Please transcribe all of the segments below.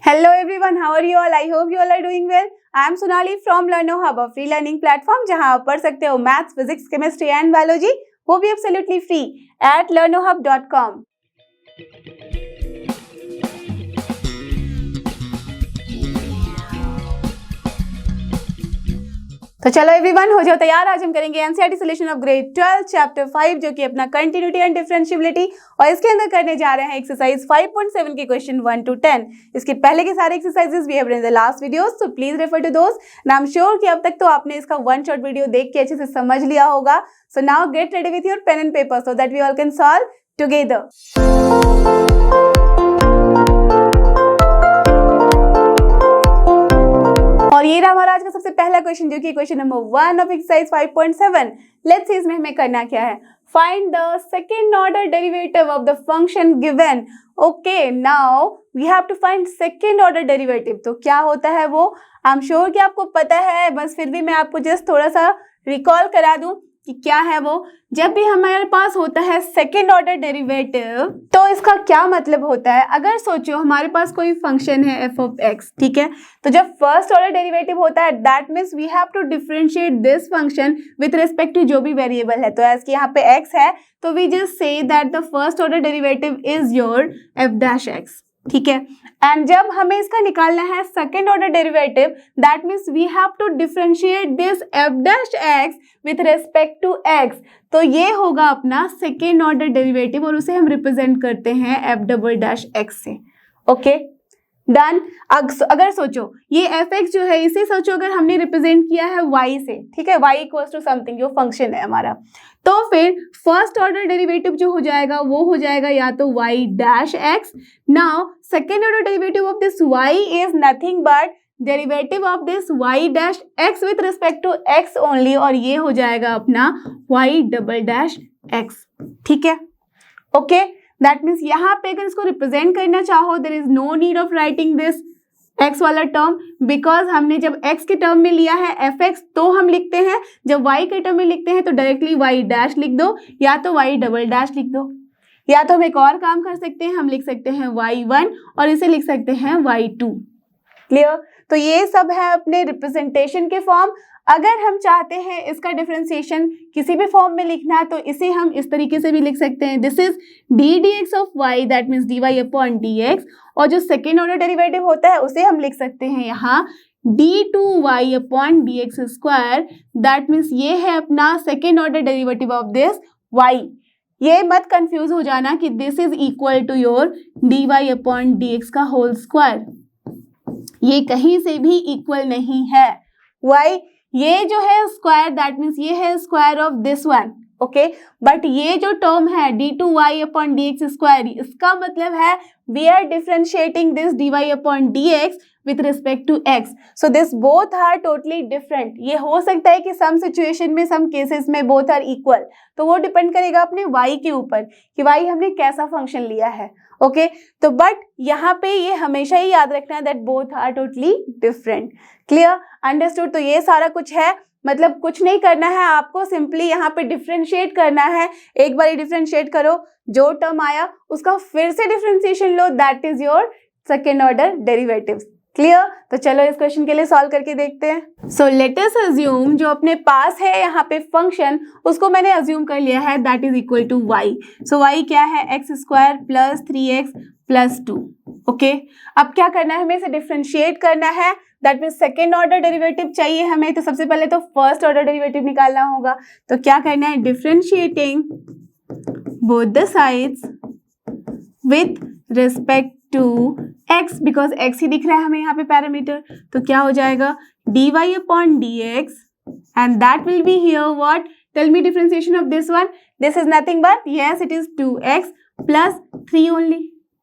Hello everyone, how are you all? I hope you all are doing well. I am Sonali from Learno Hub, a free learning platform जहां आप पढ़ सकते हो maths, physics, chemistry and biology, वो भी absolutely free at learnohub.com। तो चलो everyone, हो जाओ तैयार। आज हम करेंगे NCERT solution of grade 12 chapter 5 जो कि अपना कंटिन्यूटी एंड डिफरेंशिएबिलिटी, और इसके अंदर करने जा रहे हैं एक्सरसाइज 5.7 के क्वेश्चन 1 to 10। इसके पहले के सारे exercises we have in the last videos, so please refer to those. And I am sure कि अब तक तो आपने इसका वन शॉट वीडियो देख के अच्छे से समझ लिया होगा। So now get ready with your pen and paper so that we all can solve together. और ये रहा हमारा आज का सबसे पहला क्वेश्चन जो कि question number 1 of exercise 5.7। Let's see इसमें हमें करना क्या है। Find the second order derivative of the function given. Okay, now we have to find second order derivative. तो क्या होता है वो, आई एम श्योर कि आपको पता है, बस फिर भी मैं आपको जस्ट थोड़ा सा रिकॉल करा दूं कि क्या है वो। जब भी हमारे पास होता है सेकेंड ऑर्डर डेरिवेटिव तो इसका क्या मतलब होता है। अगर सोचो हमारे पास कोई फंक्शन है एफ ऑफ एक्स, ठीक है, तो जब फर्स्ट ऑर्डर डेरिवेटिव होता है that means we have to differentiate this function with respect to जो भी वेरिएबल है। तो एज कि यहाँ पे एक्स है तो we just say that the first order derivative is your f dash x, ठीक है। एंड जब हमें इसका निकालना है second order derivative that means we have to differentiate this f dash x with respect to x. तो ये होगा अपना सेकेंड ऑर्डर डेरिवेटिव और उसे हम रिप्रेजेंट करते हैं एफ डबल डैश एक्स से। Okay done. अगर सोचो ये एफ एक्स जो है इसे सोचो अगर हमने रिप्रेजेंट किया है वाई से, ठीक है, वाई इक्वल्स टू समथिंग जो फंक्शन है हमारा, तो फिर फर्स्ट ऑर्डर डेरिवेटिव जो हो जाएगा वो हो जाएगा या तो y dash x. Now second order derivative of this y is nothing but derivative of this y dash x with respect to x only, और ये हो जाएगा अपना वाई डबल डैश एक्स, ठीक है। ओके, दैट मीन्स यहाँ पे अगर इसको रिप्रेजेंट करना चाहो there is no need of writing this x वाला टर्म, बिकॉज हमने जब x के टर्म में लिया है एफ एक्स तो हम लिखते हैं, जब y के टर्म में लिखते हैं तो डायरेक्टली y डैश लिख दो या तो y डबल डैश लिख दो, या तो हम एक और काम कर सकते हैं, हम लिख सकते हैं y1 और इसे लिख सकते हैं y2। क्लियर। तो ये सब है अपने रिप्रेजेंटेशन के फॉर्म। अगर हम चाहते हैं इसका डिफरेंशिएशन किसी भी फॉर्म में लिखना तो इसे हम इस तरीके से भी लिख सकते हैं, this is d d x of y that means d y upon d x, और जो सेकेंड ऑर्डर डेरिवेटिव होता है उसे हम लिख सकते हैं यहाँ d two y upon d x square, that means ये है अपना second order derivative of this y. ये मत कंफ्यूज हो जाना कि this is equal to your d y upon d x का होल स्क्वायर, ये कहीं से भी इक्वल नहीं है। वाई ये जो है स्क्वायर दैट मीन्स ये है square of this one, okay, but ये जो टर्म है d two y upon d x square, इसका मतलब है we are differentiating this d y upon d x with respect to x, so this both are totally different. ये हो सकता है कि सम सिचुएशन में सम केसेस में बोथ आर इक्वल, तो वो डिपेंड करेगा अपने y के ऊपर कि y हमने कैसा फंक्शन लिया है। ओके तो बट यहाँ पे ये हमेशा ही याद रखना है that both are totally different. Clear, understood. तो ये सारा कुछ है, मतलब कुछ नहीं करना है आपको, सिंपली यहाँ पे डिफरेंशिएट करना है। एक बार डिफरेंशिएट करो, जो टर्म आया उसका फिर से differentiation low, that is your second order derivative. Clear. तो चलो इस क्वेश्चन के लिए सॉल्व करके देखते हैं। सो लेट अस अज्यूम जो अपने पास है यहाँ पे फंक्शन उसको मैंने अज्यूम कर लिया है that is equal to y. So y क्या है, x square plus 3x plus 2। Okay, अब क्या करना है, हमें इसे डिफरेंशिएट करना है, that means second order derivative चाहिए हमें। तो सबसे पहले तो फर्स्ट ऑर्डर डेरिवेटिव निकालना होगा। तो क्या करना है, differentiating both the sides with respect to x, because x ही दिख रहा है हमें यहाँ पे पैरामीटर। तो क्या हो जाएगा, d y upon d x and that will be here what, tell me differentiation of this one, this is nothing but yes it is 2x plus 3 only.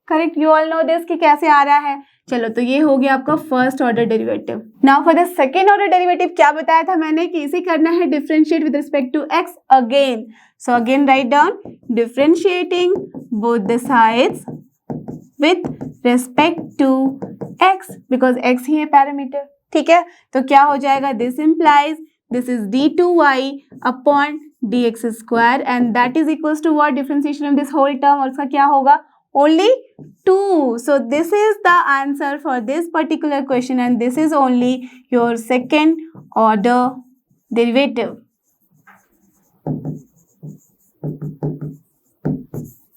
Correct, you all know this कि कैसे आ रहा है। चलो तो ये हो गया आपका first order derivative. Now for the second order derivative क्या बताया था मैंने कि इसे करना है differentiate with respect to x again. So again write down differentiating both the sides with respect to x, because x ही है पैरामीटर, ठीक है। तो क्या हो जाएगा, this implies this is d2y upon dx square and that is equals to what, differentiation of this whole term, और उसका क्या होगा only 2. So this is the answer for this particular question and this is only your second order derivative.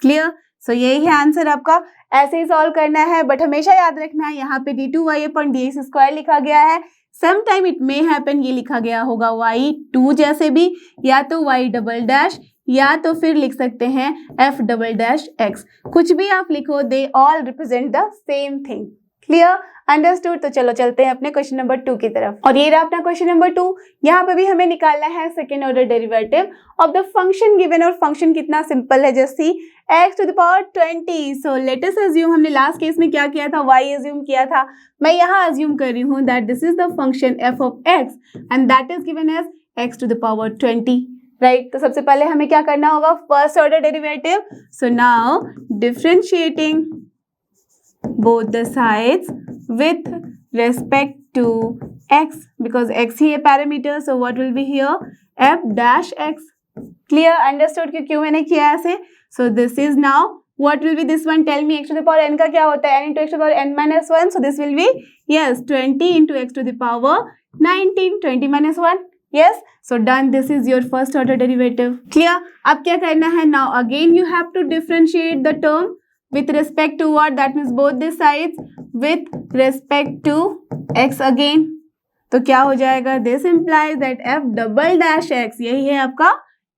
Clear? So यही है answer आपका. ऐसे ही solve करना है, बट हमेशा याद रखना है यहाँ पे d2y अपॉन dx स्क्वायर लिखा गया है. Some time it may happen ये लिखा गया होगा y2 जैसे भी, या तो y डबल डैश, या तो फिर लिख सकते हैं f डबल डैश x. कुछ भी आप लिखो, they all represent the same thing. Clear? Understood? तो चलो चलते हैं अपने क्वेश्चन नंबर 2 की तरफ. और ये रहा अपना क्वेश्चन नंबर 2. यहाँ पे भी हमें निकालना है second order derivative of the function given. और फंक्शन कितना सिंपल है, just see x to the power 20. So let us assume, हमने लास्ट केस में क्या किया था, y अज्यूम किया था. मैं यहाँ अज्यूम कर रही हूँ that this is the function f of x and that is given as x to the power 20. Right? तो सबसे पहले हमें क्या करना होगा, first order derivative. So now differentiating both the sides with respect to x, because x ही है parameter, so what will be here, f dash x. Clear? Understood कि क्यों मैंने किया ऐसे. So this is now what will be this one, tell me. x to the power n का क्या होता है, n into x to the power n minus 1. So this will be yes 20 into x to the power 19, 20 minus 1. Yes, so done. This is your first order derivative. Clear? अब क्या करना है, now again you have to differentiate the term with respect to what, that means both the sides with respect to x again. तो क्या हो जाएगा, this implies that f double dash x, यही है आपका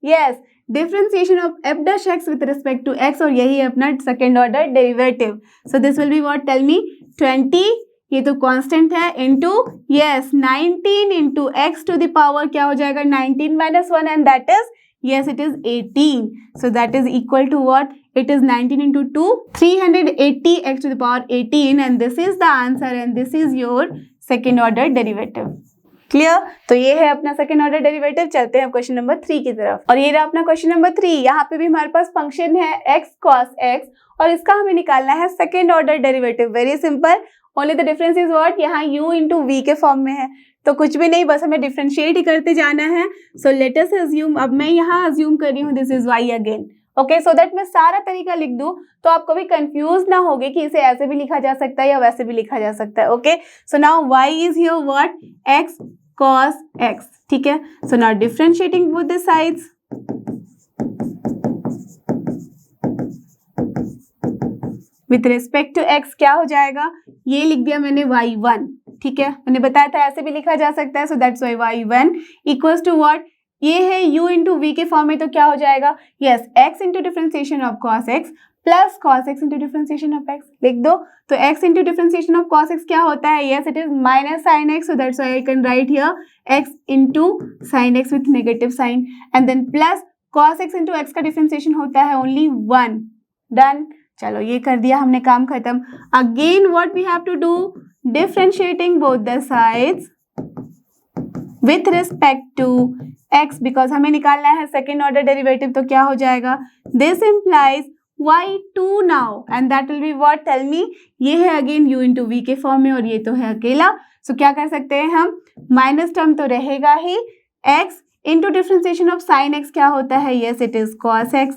yes differentiation of f dash x with respect to x, और यही है अपना second order derivative. So this will be what, tell me, 20, ये तो कांस्टेंट है, into yes 19 into x to the power क्या हो जाएगा, 19 minus 1 and that is yes it is 18. So that is equal to what, it is 19 into 2, 380 x to the power 18 and this is the answer and this is your second order derivative. Clear? तो ये है अपना second order derivative. चलते हैं question number 3 की तरफ. और ये रहा अपना क्वेश्चन नंबर 3. यहाँ पे भी हमारे पास फंक्शन है x cos x और इसका हमें निकालना है second order derivative. Very simple, only the difference is what, यहाँ u इंटू वी के फॉर्म में है, तो कुछ भी नहीं, बस हमें डिफरेंशिएट ही करते जाना है. सो लेट अस अज्यूम, अब मैं यहाँ अज्यूम कर रही हूँ this is y again. Okay, so that मैं सारा तरीका लिख दूं तो आपको भी कंफ्यूज ना होगे कि इसे ऐसे भी लिखा जा सकता है या वैसे भी लिखा जा सकता है. Okay, so now y is here what, x cos x. ठीक है, so now differentiating both the sides with respect to x क्या हो जाएगा, ये लिख दिया मैंने y1. ठीक है, मैंने बताया था ऐसे भी लिखा जा सकता है. So that's y y1 equals to what, ये है u इंटू वी के फॉर्म में, तो क्या हो जाएगा, yes x into differentiation of cos x plus cos x into differentiation of x. लिख दो, तो x into differentiation of cos x क्या होता है, yes it is minus sine x. So that's why I can write here x into sine x with negative sign and then plus cos x into x का differentiation होता है only 1. Done. चलो ये कर दिया हमने, काम खत्म. Again what we have to do, differentiating both the sides with respect to x, because हमें निकालना है सेकेंड ऑर्डर डेरिवेटिव. तो क्या हो जाएगा, this implies y2 now and that will be what, tell me, ये है अगेन u इंटू वी के फॉर्म में और ये तो है अकेला. सो क्या कर सकते हैं हम, माइनस टर्म तो रहेगा ही, x into differentiation of sine x क्या होता है, yes it is cos x,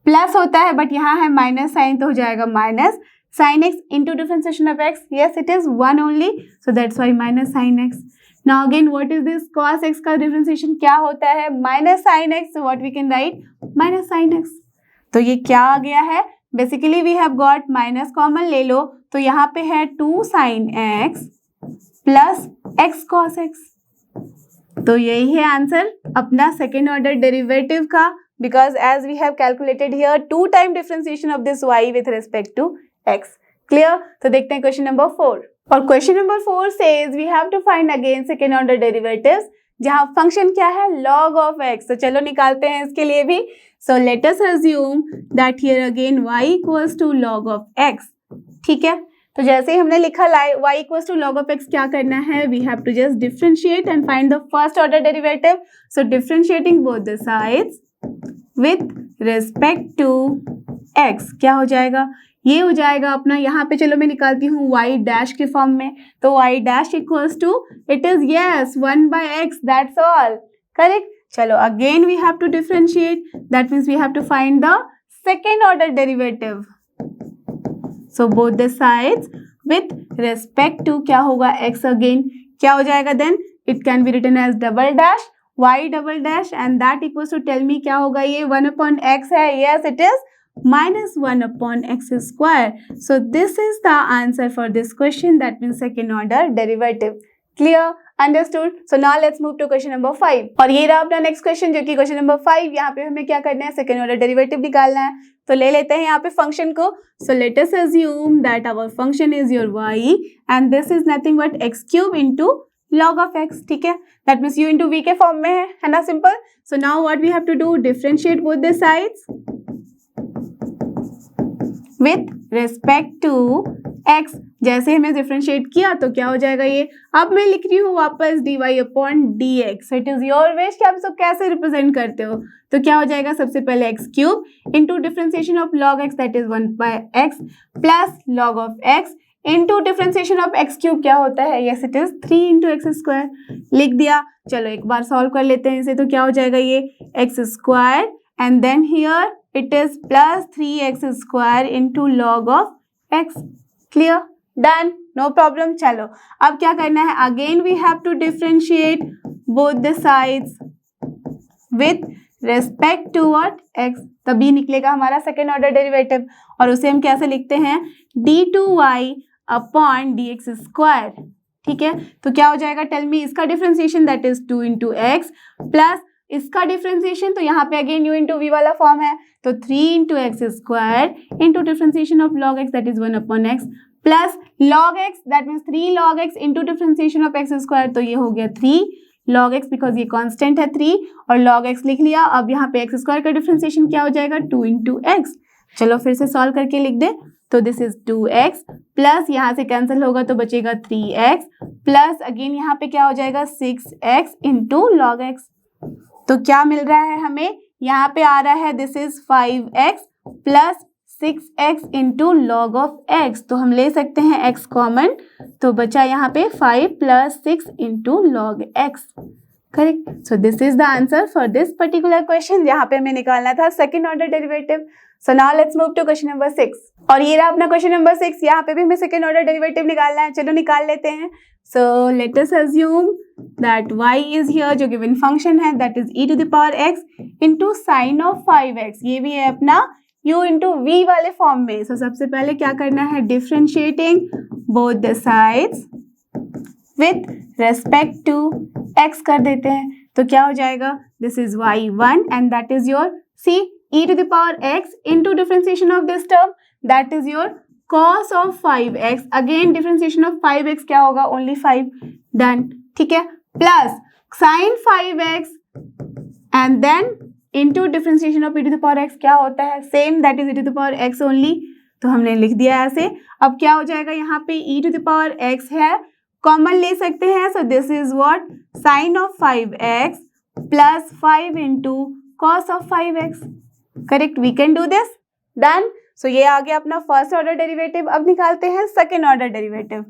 plus होता है बट यहाँ है माइनस साइन तो हो जाएगा minus sine x into differentiation of x, yes it is 1 only. So that's Y minus sine x. Now again what is this, cos x का differentiation क्या होता है, minus sine x. So what we can write, minus sine x. तो ये क्या आ गया है, basically we have got minus common ले लो, तो यहाँ पे है 2 sine x plus x cos x. तो यही है आंसर अपना सेकेंड ऑर्डर डेरिवेटिव का, because as we have calculated here 2 time differentiation of this y with respect to x. Clear? तो देखते हैं क्वेश्चन नंबर 4. और question number 4 says we have to find again second order derivatives, जहां function क्या है, log of x. तो चलो निकालते हैं इसके लिए भी. So let us assume that here again y equals to log of x. ठीक है, तो जैसे ही हमने लिखा y equals to log of x, क्या करना है, we have to just differentiate and find the first order derivative. So differentiating both the sides with respect to x क्या हो जाएगा, ये हो जाएगा अपना, यहाँ पे चलो मैं निकालती हूँ y डैश के फॉर्म में. तो y dash equals to, it is yes 1 by x, that's all. Correct. चलो again we have to differentiate, that means we have to find the second order derivative. So both the sides with respect to क्या होगा x again क्या हो जाएगा then it can be written as double dash y double dash and that equals to tell me क्या होगा ये 1/x है yes it is -1/x square. So this is the answer for this question, that means second order derivative. Clear? Understood? So now let's move to question number 5. और ये रहा अपना next question जो कि question number 5. यहाँ पे हमें क्या करना है second order derivative निकालना है. तो ले लेते हैं यहाँ पे function को. So let us assume that our function is your y and this is nothing but x cube into log of x. ठीक है? That means u into v के form में है ना simple. So now what we have to do? Differentiate both the sides with respect to x. जैसे हमें differentiate किया तो क्या हो जाएगा ये अब मैं लिख रही हूँ वापस dy upon dx. It is your wish कि आप इसको कैसे रिप्रेजेंट करते हो. तो क्या हो जाएगा सबसे पहले x cube into differentiation of log x that is 1/x plus log of x into differentiation of x cube क्या होता है yes it is 3 into x square. लिख दिया. चलो एक बार सॉल्व कर लेते हैं इसे. तो क्या हो जाएगा ये x square and then here it is plus 3x square into log of x. Clear? Done? No problem. चलो अब क्या करना है again we have to differentiate both the sides with respect to what x. तभी निकलेगा हमारा second order derivative और उसे हम कैसे लिखते हैं d2y upon dx square. ठीक है तो क्या हो जाएगा टेल मी इसका differentiation that is 2 into x plus इसका डिफ्रेंसिएशन तो यहाँ पे अगेन u इंटू वी वाला फॉर्म है तो 3 into x square into differentiation of log x that is 1/x plus log x that means 3 log x into differentiation of x square तो ये हो गया 3 लॉग एक्स बिकॉज ये constant है 3 और लॉग एक्स लिख लिया. अब यहाँ पे एक्स स्क्वायर का डिफ्रेंसिएशन क्या हो जाएगा 2 इंटू एक्स. चलो फिर से सॉल्व करके लिख दे. तो दिस इज 2x प्लस यहाँ से कैंसिल होगा तो बचेगा 3x प्लस अगेन यहाँ पे क्या हो जाएगा 6x इंटू लॉग एक्स. तो क्या मिल रहा है हमें यहाँ पे आ रहा है this is 5x plus 6x into log of x. तो हम ले सकते हैं x कॉमन तो बचा यहाँ पे 5 plus 6 into log x. Correct. So this is the answer for this particular question जहाँ पे हमें निकालना था second order derivative. So now let's move to question number 6. और ये रहा अपना क्वेश्चन नंबर 6. यहाँ पे भी हमें सेकेंड ऑर्डर डेरिवेटिव निकालना है. चलो निकाल लेते हैं. So let us assume that y is here जो गिवन फंक्शन है that is e to the power x into sine of 5x. ये भी है अपना u इंटू v वाले फॉर्म में. सो सबसे पहले क्या करना है differentiating both the sides with respect to x कर देते हैं. तो क्या हो जाएगा this is y1 and that is your see e to the power x into differentiation of this term that is your cos of 5x. again differentiation of 5x क्या होगा only 5. done. ठीक है plus sin 5x and then into differentiation of e to the power x क्या होता है same that is e to the power x only. तो हमने लिख दिया ऐसे. अब क्या हो जाएगा यहाँ पे e to the power x है कॉमन ले सकते हैं. so this is what sin of 5x plus 5 into cos of 5x. Correct we can do this. Done. So ये आ गया अपना फर्स्ट ऑर्डर डेरिवेटिव. अब निकालते हैं सेकेंड ऑर्डर डेरिवेटिव.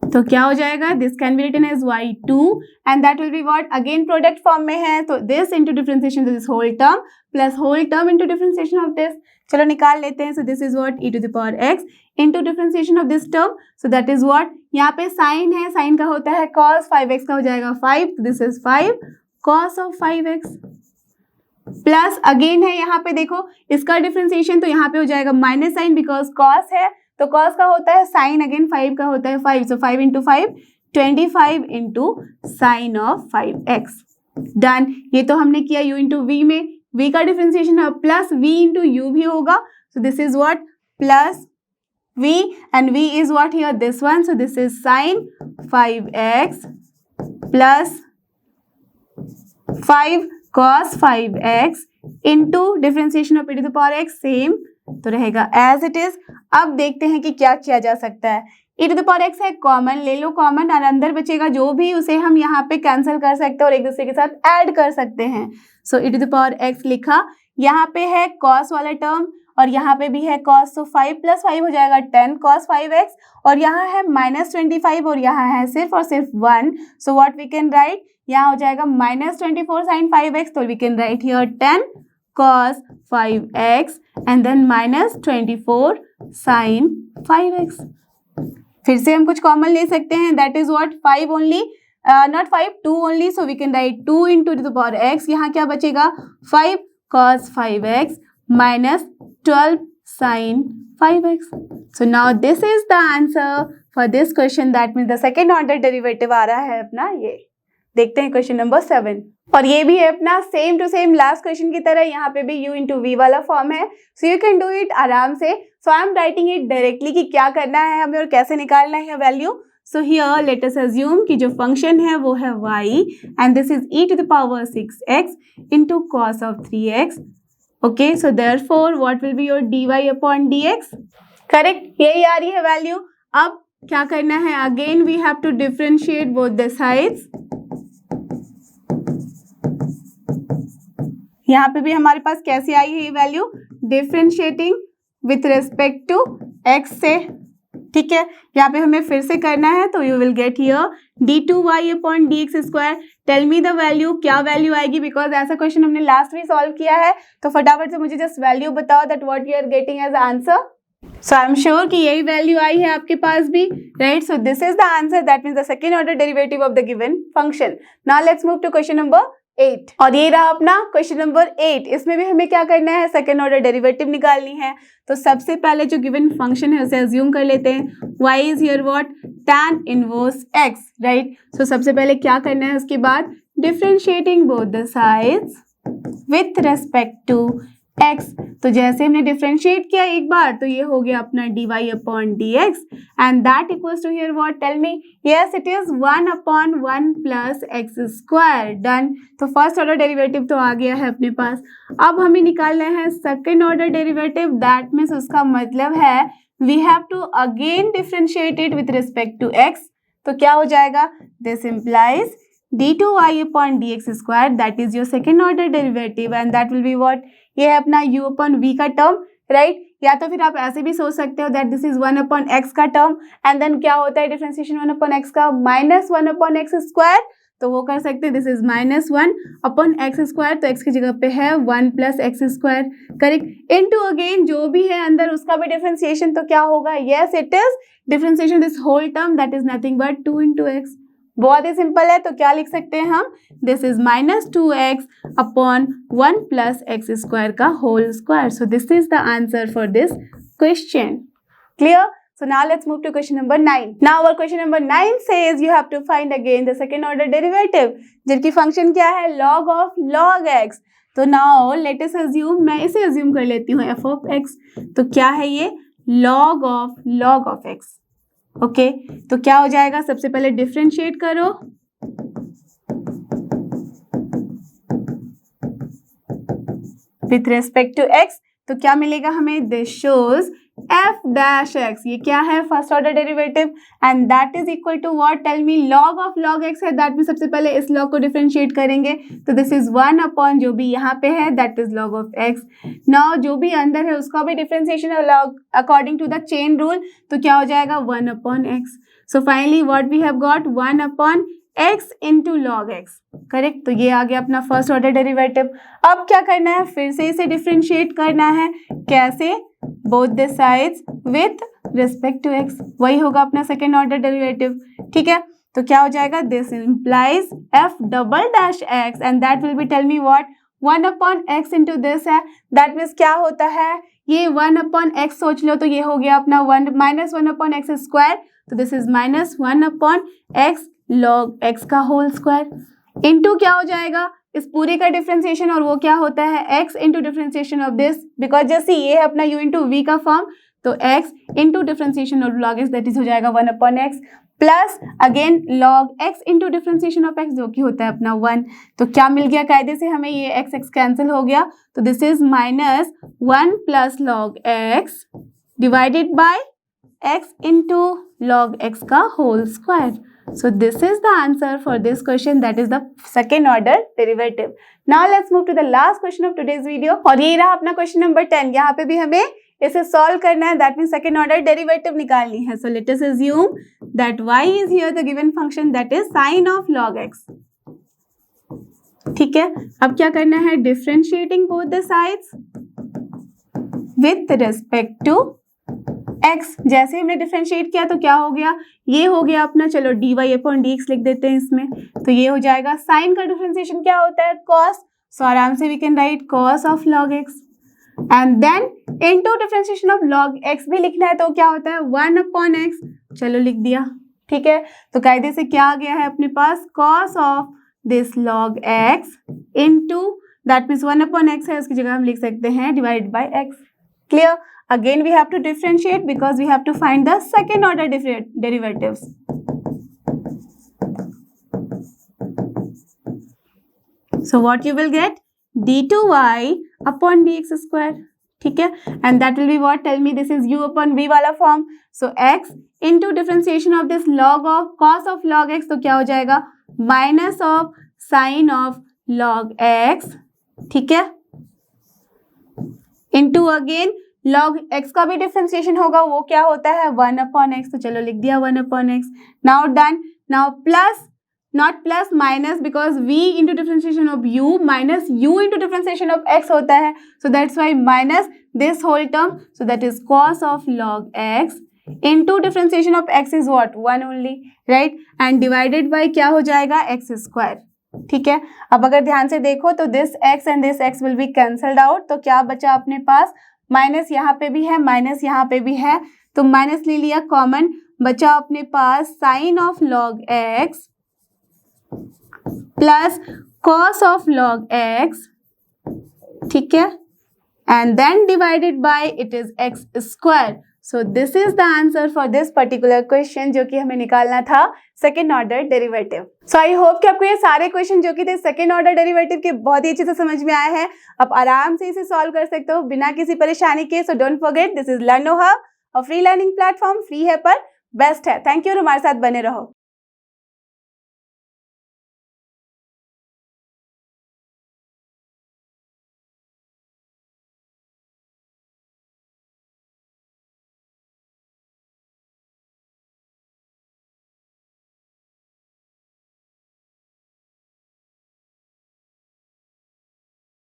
तो क्या हो जाएगा this can be written as y2 and that will be what again product form में है तो this into differentiation this whole term plus whole term into differentiation of this. चलो निकाल लेते हैं. So this is what e to the power x into differentiation of this term. So that is what यहाँ पे sign है sign का होता है cos 5x का हो जाएगा 5 तो this is 5 cos of 5x plus again है यहाँ पे देखो इसका डिफ्रेंसिएशन तो यहाँ पे हो जाएगा माइनस साइन बिकॉज cos है तो cos का होता है साइन अगेन 5 का होता है 5 सो 5 into 5 25 into sine of 5x. Done. ये तो हमने किया u इंटू वी में. v का डिफ्रेंसिएशन है प्लस v इंटू u भी होगा. सो this is what plus v and v is what here this one so this is sin 5x plus 5 cos 5x into differentiation of e to the power x same तो रहेगा as it is. अब देखते हैं कि क्या किया जा सकता है. e to the power x है कॉमन ले लो कॉमन और अंदर बचेगा जो भी उसे हम यहाँ पे कैंसिल कर सकते हैं और एक दूसरे के साथ ऐड कर सकते हैं. सो e to the power x लिखा. यहाँ पे है cos वाला टर्म और यहाँ पे भी है cos तो 5 प्लस 5 हो जाएगा 10 cos 5x और यहाँ है -25 और यहाँ है सिर्फ और सिर्फ 1. So what we can write यहाँ हो जाएगा -24 sin 5x, तो we can write here 10 cos 5x and then -24 sin 5x। फिर से हम कुछ कॉमन ले सकते हैं, that is what 5 only, not 5, 2 only, so we can write 2 into the power x। यहाँ क्या बचेगा 5 cos 5x minus 12 sin 5x। So now this is the answer for this question, that means the second order derivative आ रहा है अपना ये। देखते हैं question number 7, और ये भी है अपना same to same last question की तरह, यहाँ पे भी u into v वाला फॉर्म है, so you can do it आराम से। So I am writing it directly कि क्या करना है हमें और कैसे निकालना है value. So here let us assume कि जो फंक्शन है वो है y and this is e to the power 6x into cos of 3x। Okay, so therefore what will be your dy upon dx, correct, यही आ रही है value. अब क्या करना है, again we have to differentiate both the sides. यहाँ पे भी हमारे पास कैसे आई है ये value, differentiating with respect to x से, ठीक है। यहाँ पे हमें फिर से करना है, तो you will get here d2y upon dx square. Tell me the value, क्या वैल्यू आएगी, बिकॉज ऐसा क्वेश्चन हमने लास्ट भी सॉल्व किया है, तो फटाफट से मुझे जस्ट वैल्यू बताओ that what you are getting as answer. So I am sure कि यही वैल्यू आई है आपके पास भी, right. So this is the answer, that means the second order derivative of the given function. Now let's move to question number 8, और ये रहा अपना क्वेश्चन नंबर 8। इसमें भी हमें क्या करना है, सेकेंड ऑर्डर डेरिवेटिव निकालनी है। तो सबसे पहले जो गिवन फंक्शन है उसे अज्यूम कर लेते हैं, y is here what tan inverse x, right. So सबसे पहले क्या करना है, उसके बाद differentiating both the sides with respect to x। तो जैसे हमने डिफरेंशिएट किया एक बार, तो ये हो गया अपना dy upon dx and that equals to here what, tell me. Yes, it is 1 upon 1 plus x square, done. तो फर्स्ट ऑर्डर डेरिवेटिव तो आ गया है अपने पास। अब हमें निकालना है second order derivative, that means उसका मतलब है we have to again differentiate it with respect to x। तो क्या हो जाएगा, this implies d2y upon dx square, that is your second order derivative and that will be what, ये है अपना u अपॉन v का टर्म, राइट। या तो फिर आप ऐसे भी सोच सकते हो that this is 1 upon x का टर्म एंड देन क्या होता है डिफरेंशिएशन 1 अपॉन x का माइनस 1 अपॉन x स्क्वायर, तो वो कर सकते हैं, this is -1 upon x square, तो x की जगह पे है 1 plus x square, correct, into again जो भी है अंदर उसका भी डिफरेंशिएशन, तो क्या होगा, yes it is differentiation this whole term, that is nothing but 2 into x। बहुत ही सिंपल है, तो क्या लिख सकते हैं हम, this is -2x upon 1 plus x square का whole square. So this is the answer for this question, clear. So now let's move to question number 9. Now our question number 9 says you have to find again the second order derivative, जिनकी function क्या है, log of log x। तो now let us assume, मैं इसे assume कर लेती हूँ f of x। तो क्या है ये, log of x, ओके। तो क्या हो जाएगा, सबसे पहले डिफरेंशिएट करो, विथ रेस्पेक्ट टू x, तो क्या मिलेगा हमें, this shows f dash x, ये क्या है, first order derivative and that is equal to what, tell me, log of log x है, दैट में सबसे पहले इस log को डिफरेंशिएट करेंगे, तो दिस इज 1 अपॉन जो भी यहाँ पे है that is log of x। Now जो भी अंदर है उसका भी डिफरेंशिएशन है log according to the chain rule, तो क्या हो जाएगा 1 upon x। So finally what we have got 1 upon x into log x, correct. तो ये आ गया अपना फर्स्ट ऑर्डर डेरिवेटिव। अब क्या करना है, फिर से इसे डिफरेंशिएट करना है, कैसे, both the sides with respect to x, वही होगा अपना सेकेंड ऑर्डर डेरिवेटिव, ठीक है। तो क्या हो जाएगा, this implies f double dash x and that will be, tell me what, 1 upon x into this है, दैट मीन्स क्या होता है, ये 1 अपॉन x सोच लो, तो ये हो गया अपना -1 अपॉन एक्स स्क्वायर, तो this is -1 upon x log x का होल स्क्वायर इनटू क्या हो जाएगा, इस पूरे का डिफरेंशिएशन, और वो क्या होता है, x into differentiation of this, because जैसे ये है अपना u इंटू v का फॉर्म, तो x into differentiation of log x, that is हो जाएगा 1 upon x plus again log x into differentiation of x, जो कि होता है अपना 1। तो क्या मिल गया, कायदे से हमें ये x कैंसिल हो गया, तो this is -1 plus log x divided by x into log x का whole square. So this is the answer for this question, that is the second order derivative. Now let's move to the last question of today's video, और ये रहा अपना question number 10। यहाँ पे भी हमें इसे solve करना है, that means second order derivative निकालनी है। So let us assume that y is here the given function, that is sin of log x, ठीक है, अब क्या करना है, differentiating both the sides with respect to x। जैसे हमने डिफ्रेंशिएट किया तो क्या हो गया, ये हो गया अपना, चलो dy/dx लिख देते हैं इसमें, तो ये हो जाएगा। साइन का डिफ्रेंशिएशन क्या होता है, cos, सो आराम से we can write cos of log x, and then into differentiation of log x भी लिखना है तो क्या होता है 1/x, चलो लिख दिया। ठीक है, तो कायदे से क्या आ गया है अपने पास, cos of this log x into that means 1/x है, उसकी जगह हम लिख सकते हैं divide by x। Clear? Again we have to differentiate because we have to find the second order derivatives. So what you will get, d2y upon dx square. ठीक है, and that will be what, tell me, this is u upon v वाला form. So x into differentiation of this log of cos of log x, तो क्या हो जाएगा, minus of sin of log x, ठीक है, into again log x का भी differentiation होगा, वो क्या होता है 1/x, तो चलो लिख दिया 1/x। Now done, now plus, not plus, minus, because v into differentiation of u minus u into differentiation of x होता है, so that's Y minus this whole term, so that is cos of log x into differentiation of x is what 1 only, right, and divided by क्या हो जाएगा x square. ठीक है, अब अगर ध्यान से देखो तो this x and this x will be cancelled out, तो क्या बचा अपने पास, माइनस यहाँ पे भी है, माइनस यहाँ पे भी है, तो माइनस ले लिया कॉमन, बचा अपने पास sine of log x plus cos of log x, ठीक है, and then divided by it is x square. So this is the answer for this particular question, जो कि हमें निकालना था second order derivative. So I hope कि आपको ये सारे क्वेश्चन जो कि थे सेकेंड ऑर्डर डेरिवेटिव के बहुत ही अच्छे से समझ में आए हैं। आप आराम से इसे सॉल्व कर सकते हो बिना किसी परेशानी के। So don't forget, this is लर्नो hub, और फ्री लर्निंग प्लेटफॉर्म, फ्री है पर बेस्ट है। थैंक यू और हमारे साथ बने रहो।